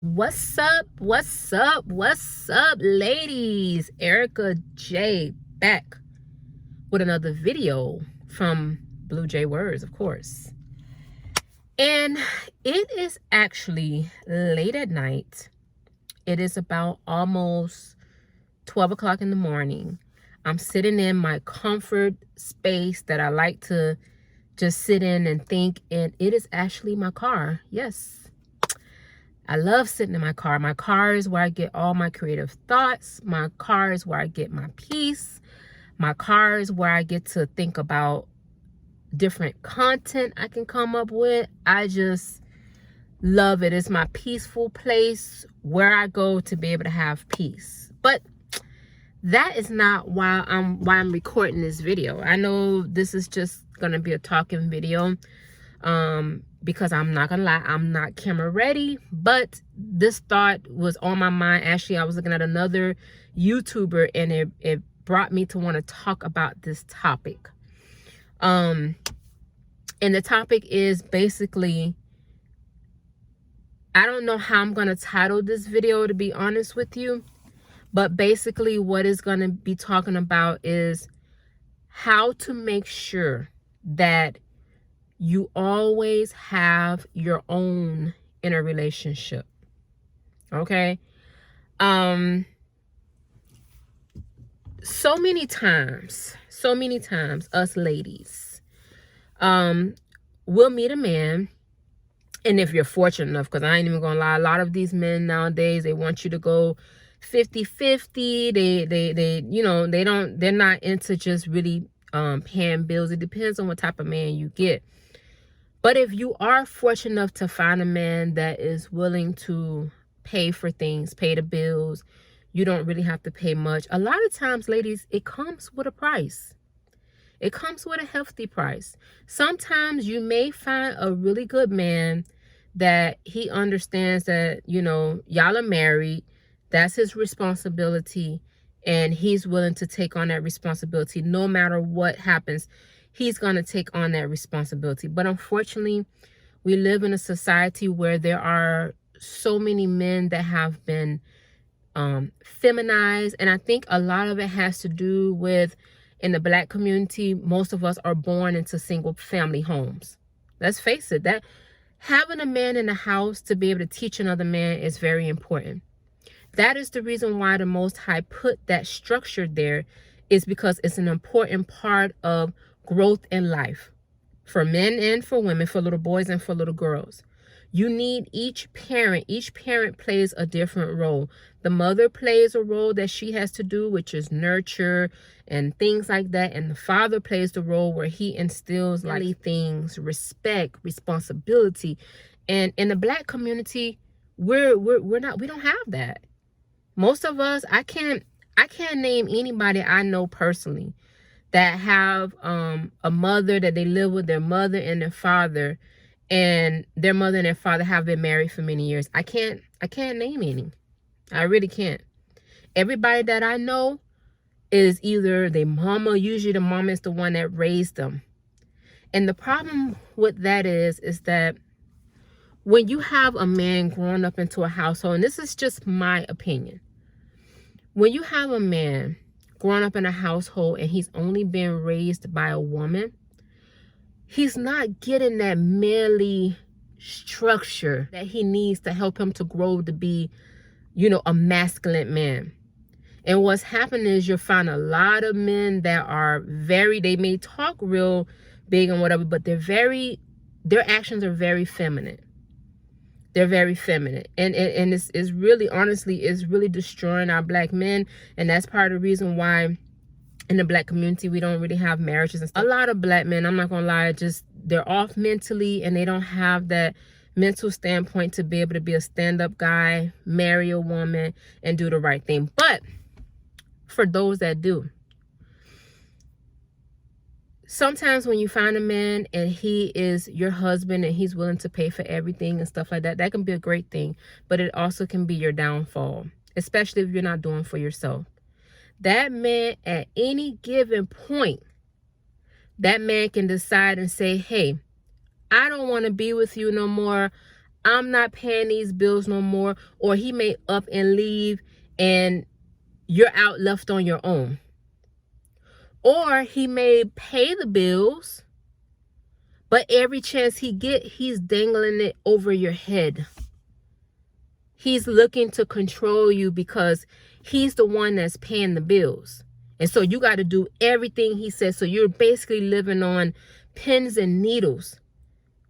What's up? What's up? What's up, ladies? Erica J back with another video from Blue J Words, of course. And it is actually late at night. It is about almost 12 o'clock in the morning. I'm sitting in my comfort space that I like to just sit in and think, and it is actually my car. Yes. I love sitting in my car. My car is where I get all my creative thoughts. My car is where I get my peace. My car is where I get to think about different content I can come up with. I just love it. It's my peaceful place where I go to be able to have peace. But that is not why I'm recording this video. I know this is just gonna be a talking video. Because I'm not gonna lie, I'm not camera ready, but this thought was on my mind. Actually, I was looking at another YouTuber and it brought me to want to talk about this topic. And the topic is basically, I don't know how I'm gonna title this video, to be honest with you, but basically what it's gonna be talking about is how to make sure that you always have your own in a relationship. Okay? So many times, us ladies, we'll meet a man, and if you're fortunate enough, because I ain't even gonna lie, a lot of these men nowadays, they want you to go 50-50. They're not into just really paying bills. It depends on what type of man you get. But if you are fortunate enough to find a man that is willing to pay for things, pay the bills, you don't really have to pay much. A lot of times, ladies, it comes with a price. It comes with a hefty price. Sometimes you may find a really good man that he understands that, y'all are married. That's his responsibility. And he's willing to take on that responsibility no matter what happens. He's going to take on that responsibility. But unfortunately, we live in a society where there are so many men that have been feminized. And I think a lot of it has to do with, in the Black community, most of us are born into single family homes. Let's face it, that having a man in the house to be able to teach another man is very important. That is the reason why the Most High put that structure there, is because it's an important part of growth in life for men and for women, for little boys and for little girls. You need each parent plays a different role. The mother plays a role that she has to do, which is nurture and things like that. And the father plays the role where he instills like things, respect, responsibility. And in the Black community, we don't have that. Most of us, I can't name anybody I know personally that have a mother that they live with, their mother and their father, and their mother and their father have been married for many years. I can't name any. I really can't. Everybody that I know is either their mama. Usually the mama is the one that raised them. And the problem with that is that when you have a man growing up into a household, and this is just my opinion, when you have a man growing up in a household and he's only been raised by a woman, he's not getting that manly structure that he needs to help him to grow to be, a masculine man. And what's happening is you'll find a lot of men that are they may talk real big and whatever, but their actions are very feminine. They're very feminine. And it's really, honestly, it's really destroying our Black men. And that's part of the reason why in the Black community, we don't really have marriages and stuff. A lot of Black men, I'm not gonna lie, they're off mentally, and they don't have that mental standpoint to be able to be a stand-up guy, marry a woman, and do the right thing. But for those that do, sometimes when you find a man and he is your husband and he's willing to pay for everything and stuff like that, that can be a great thing. But it also can be your downfall, especially if you're not doing for yourself. That man, at any given point, that man can decide and say, hey, I don't want to be with you no more. I'm not paying these bills no more. Or he may up and leave and you're out left on your own. Or he may pay the bills, but every chance he get, he's dangling it over your head. He's looking to control you because he's the one that's paying the bills. And so you got to do everything he says. So you're basically living on pins and needles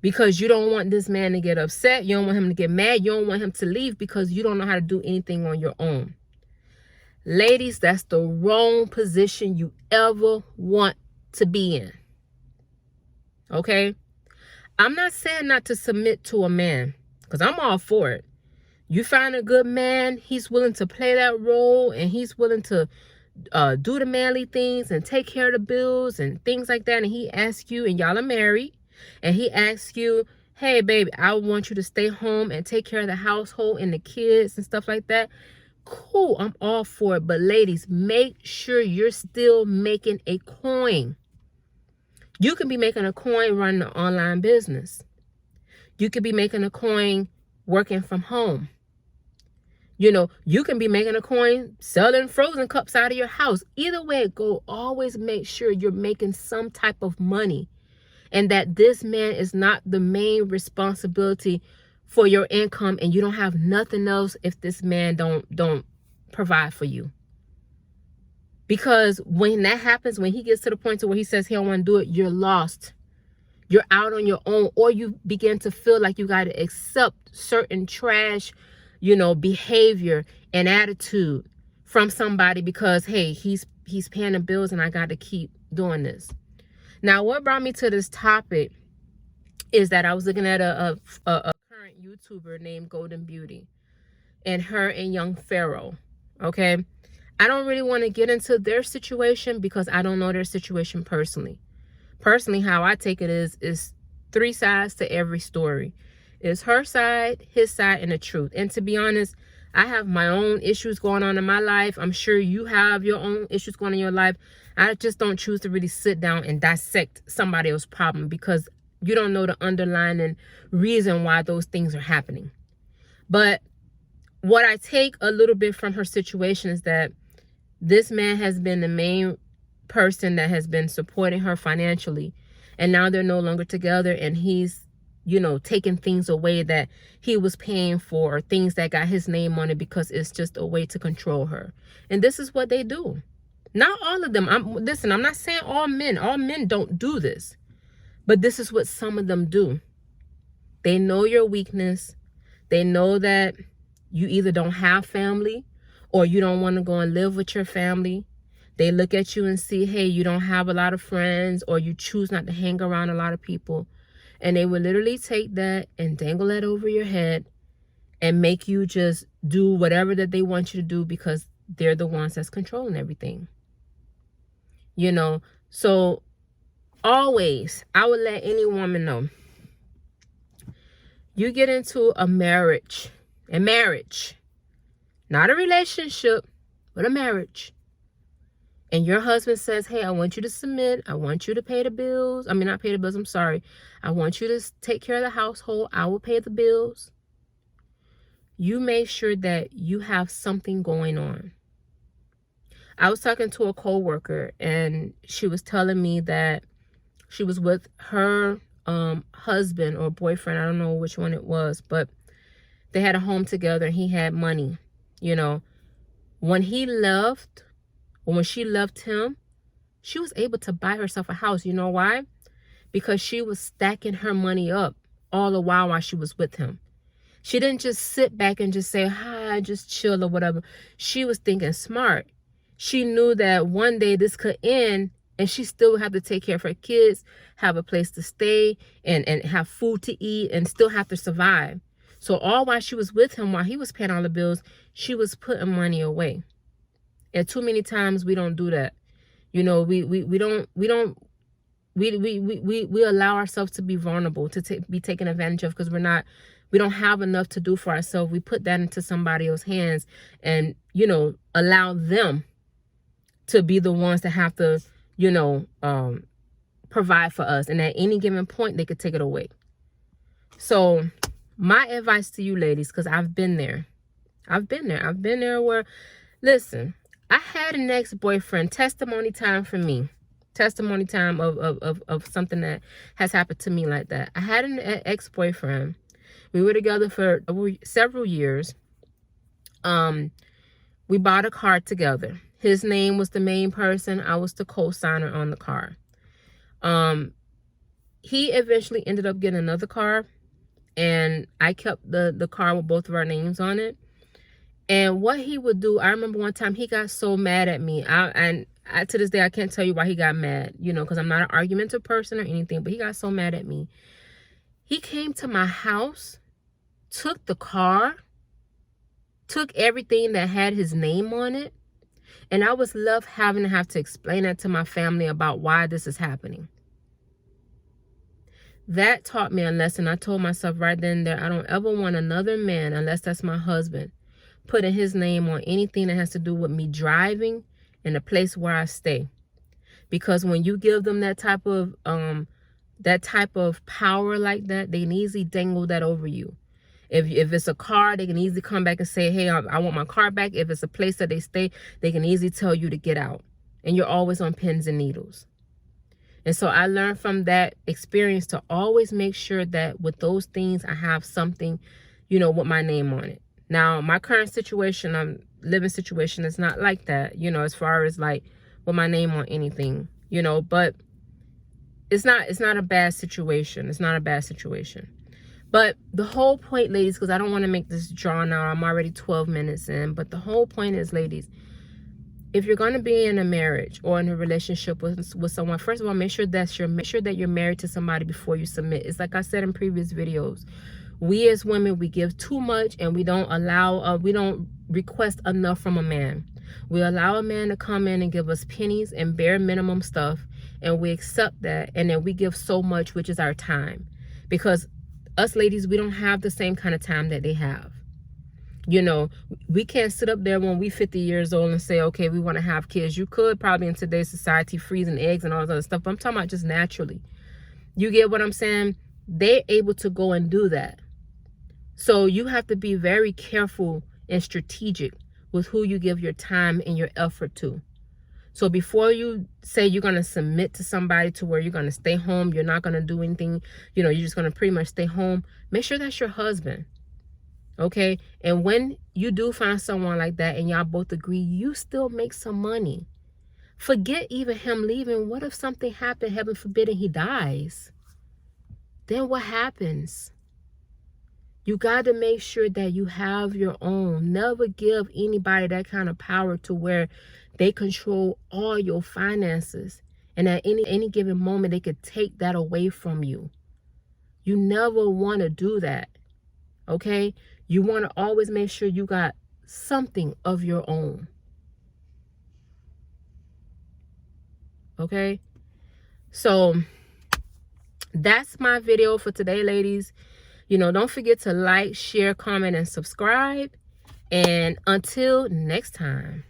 because you don't want this man to get upset. You don't want him to get mad. You don't want him to leave because you don't know how to do anything on your own. Ladies, that's the wrong position you ever want to be in. Okay? I'm not saying not to submit to a man because I'm all for it. You find a good man, he's willing to play that role and he's willing to do the manly things and take care of the bills and things like that. And he asks you, and y'all are married, and he asks you, hey, baby, I want you to stay home and take care of the household and the kids and stuff like that. Cool, I'm all for it. But ladies, make sure you're still making a coin. You can be making a coin running an online business. You could be making a coin working from home. You know, you can be making a coin selling frozen cups out of your house. Either way it go, always make sure you're making some type of money and that this man is not the main responsibility for your income and you don't have nothing else if this man don't provide for you. Because when that happens, when he gets to the point to where he says he don't want to do it, you're lost. You're out on your own, or you begin to feel like you got to accept certain trash, you know, behavior and attitude from somebody because, hey, he's paying the bills and I got to keep doing this. Now, what brought me to this topic is that I was looking at a current YouTuber named Golden Beauty and her and Young Pharaoh. Okay. I don't really want to get into their situation because I don't know their situation personally. Personally, how I take it is three sides to every story. It's her side, his side, and the truth. And to be honest, I have my own issues going on in my life. I'm sure you have your own issues going on in your life. I just don't choose to really sit down and dissect somebody else's problem because you don't know the underlying reason why those things are happening. But what I take a little bit from her situation is that this man has been the main person that has been supporting her financially. And now they're no longer together and he's, you know, taking things away that he was paying for, things that got his name on it because it's just a way to control her. And this is what they do. Not all of them. I'm not saying all men don't do this. But this is what some of them do. They know your weakness. They know that you either don't have family or you don't want to go and live with your family. They look at you and see, hey, you don't have a lot of friends or you choose not to hang around a lot of people. And they will literally take that and dangle that over your head and make you just do whatever that they want you to do because they're the ones that's controlling everything. You know, so always, I would let any woman know, you get into a marriage, not a relationship, but a marriage. And your husband says, hey, I want you to submit. I want you to pay the bills. I mean, not pay the bills. I'm sorry. I want you to take care of the household. I will pay the bills. You make sure that you have something going on. I was talking to a coworker and she was telling me that she was with her husband or boyfriend. I don't know which one it was, but they had a home together and he had money. You know, when he left, or when she left him, she was able to buy herself a house. You know why? Because she was stacking her money up all the while she was with him. She didn't just sit back and just say, hi, just chill or whatever. She was thinking smart. She knew that one day this could end and she still would have to take care of her kids, have a place to stay and have food to eat and still have to survive. So all while she was with him, while he was paying all the bills, she was putting money away. And too many times we don't do that. You know, we allow ourselves to be vulnerable, to be taken advantage of because we don't have enough to do for ourselves. We put that into somebody else's hands and, you know, allow them to be the ones that have to, you know, provide for us. And at any given point, they could take it away. So my advice to you ladies, because I've been there. I've been there where, listen, I had an ex-boyfriend, testimony time for me. Testimony time of something that has happened to me like that. I had an ex-boyfriend. We were together for several years. We bought a car together. His name was the main person. I was the co-signer on the car. He eventually ended up getting another car, and I kept the car with both of our names on it. And what he would do, I remember one time he got so mad at me. And to this day, I can't tell you why he got mad, you know, because I'm not an argumentative person or anything, but he got so mad at me. He came to my house, took the car, took everything that had his name on it, and I was left having to explain that to my family about why this is happening. That taught me a lesson. I told myself right then and there, I don't ever want another man, unless that's my husband, putting his name on anything that has to do with me driving and the place where I stay. Because when you give them that type of power like that, they can easily dangle that over you. If it's a car, they can easily come back and say, hey, I want my car back. If it's a place that they stay, they can easily tell you to get out. And you're always on pins and needles. And so I learned from that experience to always make sure that with those things, I have something, you know, with my name on it. Now, my current situation, living situation is not like that, you know, as far as like with my name on anything, you know, but it's not a bad situation. It's not a bad situation. But the whole point, ladies, because I don't want to make this drawn out. I'm already 12 minutes in. But the whole point is, ladies, if you're going to be in a marriage or in a relationship with someone, first of all, make sure that you're married to somebody before you submit. It's like I said in previous videos. We as women, we give too much, and we don't request enough from a man. We allow a man to come in and give us pennies and bare minimum stuff, and we accept that, and then we give so much, which is our time. Because us ladies, we don't have the same kind of time that they have. You know, we can't sit up there when we 50 years old and say, okay, we want to have kids. You could probably in today's society freezing eggs and all that other stuff, but I'm talking about just naturally. You get what I'm saying? They're able to go and do that. So you have to be very careful and strategic with who you give your time and your effort to. So before you say you're going to submit to somebody to where you're going to stay home, you're not going to do anything, you know, you're just going to pretty much stay home, make sure that's your husband. Okay? And when you do find someone like that and y'all both agree, you still make some money. Forget even him leaving. What if something happened, heaven forbid, and he dies? Then what happens? You got to make sure that you have your own. Never give anybody that kind of power to where they control all your finances. And at any given moment, they could take that away from you. You never want to do that. Okay? You want to always make sure you got something of your own. Okay? So that's my video for today, ladies. You know, don't forget to like, share, comment, and subscribe. And until next time.